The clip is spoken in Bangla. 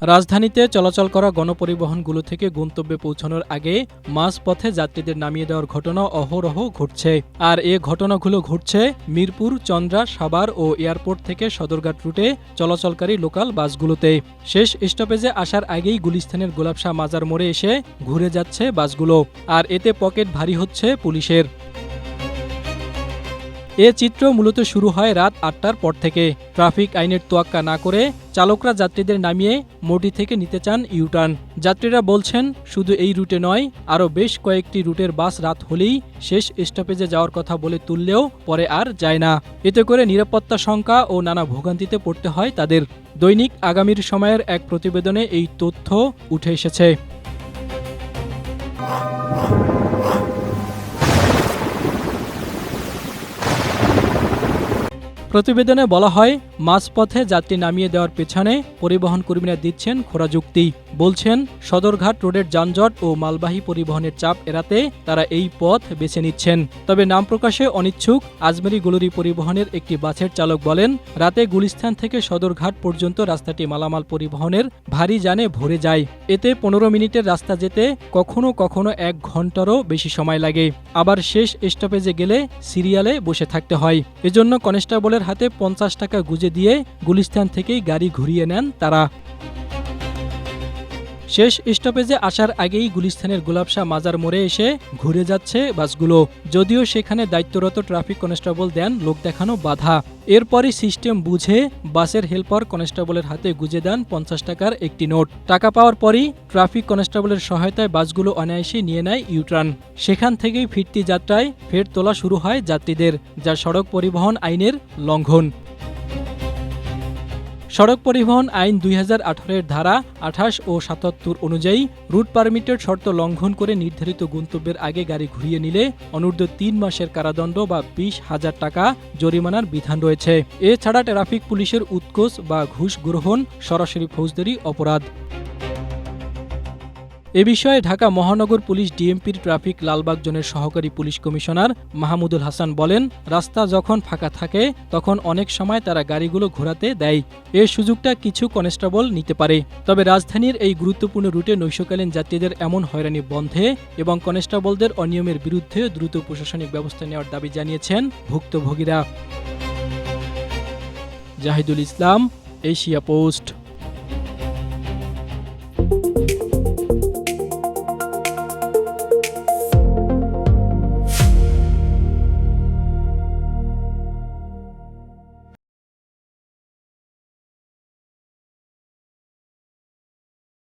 রাজধানীতে চলাচল করা গণপরিবহনগুলো থেকে গন্তব্যে পৌঁছানোর আগে মাঝপথে যাত্রীদের নামিয়ে দেওয়ার ঘটনা অহরহ ঘটছে। আর এ ঘটনাগুলো ঘটছে মিরপুর, চন্দ্রা, সাভার ও এয়ারপোর্ট থেকে সদরঘাট রুটে চলাচলকারী লোকাল বাসগুলোতে। শেষ স্টপেজে আসার আগেই গুলিস্তানের গোলাপশাহ মাজার মোড়ে এসে ঘুরে যাচ্ছে বাসগুলো, আর এতে পকেট ভারী হচ্ছে পুলিশের। এ চিত্র মূলত শুরু হয় রাত ৮টার পর থেকে। ট্রাফিক আইনের তোয়াক্কা না করে চালকরা যাত্রীদের নামিয়ে মোটি থেকে নিতে চান ইউটার্ন। যাত্রীরা বলছেন, শুধু এই রুটে নয়, আরও বেশ কয়েকটি রুটের বাস রাত হলেই শেষ স্টপেজে যাওয়ার কথা বলে তুললেও পরে আর যায় না। এতে করে নিরাপত্তা শঙ্কা ও নানা ভোগান্তিতে পড়তে হয় তাদের। দৈনিক আগামীর সময়ের এক প্রতিবেদনে এই তথ্য উঠে এসেছে। প্রতিবেদনে বলা হয়, মাঝপথে যাত্রী নামিয়ে দেওয়ার পেছনে পরিবহন কর্মীরা দিচ্ছেন খোঁড়া যুক্তি। বলছেন, সদরঘাট রোডের যানজট ও মালবাহী পরিবহনের চাপ এড়াতে তারা এই পথ বেছে নিচ্ছেন। তবে নাম প্রকাশে অনিচ্ছুক আজমেরি গুলরি পরিবহনের একটি বাসের চালক বলেন, রাতে গুলিস্তান থেকে সদরঘাট পর্যন্ত রাস্তাটি মালামাল পরিবহনের ভারী যানে ভরে যায়। এতে ১৫ মিনিটের রাস্তা যেতে কখনো কখনো ১ ঘন্টারও বেশি সময় লাগে। আবার শেষ স্টপেজে গেলে সিরিয়ালে বসে থাকতে হয়। এজন্য কনস্টেবলের হাতে ৫০ টাকা গুঁজে দিয়ে গুলিস্তান থেকেই গাড়ি ঘুরিয়ে নেন তারা। শেষ স্টপেজে আসার আগেই গুলিস্তানের গোলাপশাহ মাজার মোড়ে এসে ঘুরে যাচ্ছে বাসগুলো। যদিও সেখানে দায়িত্বরত ট্রাফিক কনস্টেবল দেন লোক দেখানো বাধা। এরপরই সিস্টেম বুঝে বাসের হেলপার কনস্টেবলের হাতে গুঁজে দেন ৫০ টাকার একটি নোট। টাকা পাওয়ার পরই ট্রাফিক কনস্টেবলের সহায়তায় বাসগুলো অনায়াসে নিয়ে নেয় ইউটার্ন। সেখান থেকেই ফিরতি যাত্রায় ফের তোলা শুরু হয় যাত্রীদের, যা সড়ক পরিবহন আইনের লঙ্ঘন। সড়ক পরিবহন আইন ২০১৮-এর ধারা ২৮ ও ৭৭ অনুযায়ী রুট পারমিটের শর্ত লঙ্ঘন করে নির্ধারিত গন্তব্যের আগে গাড়ি ঘুরিয়ে নিলে অনূর্ধ্ব ৩ মাসের কারাদণ্ড বা ২০,০০০ টাকা জরিমানার বিধান রয়েছে। এছাড়া ট্রাফিক পুলিশের উৎকোচ বা ঘুষ গ্রহণ সরাসরি ফৌজদারি অপরাধ। এ বিষয়ে ঢাকা মহানগর পুলিশ ডিএমপির ট্রাফিক লালবাগ জোনের সহকারী পুলিশ কমিশনার মাহমুদুল হাসান বলেন, রাস্তা যখন ফাঁকা থাকে তখন অনেক সময় তারা গাড়িগুলো ঘোরাতে দেয়। এ সুযোগটা কিছু কনস্টেবল নিতে পারে। তবে রাজধানীর এই গুরুত্বপূর্ণ রুটে নৈশকালীন যাত্রীদের এমন হয়রানি বন্ধে এবং কনস্টেবলদের অনিয়মের বিরুদ্ধে দ্রুত প্রশাসনিক ব্যবস্থা নেওয়ার দাবি জানিয়েছেন ভুক্তভোগীরা। জাহিদুল ইসলাম, এশিয়া পোস্ট।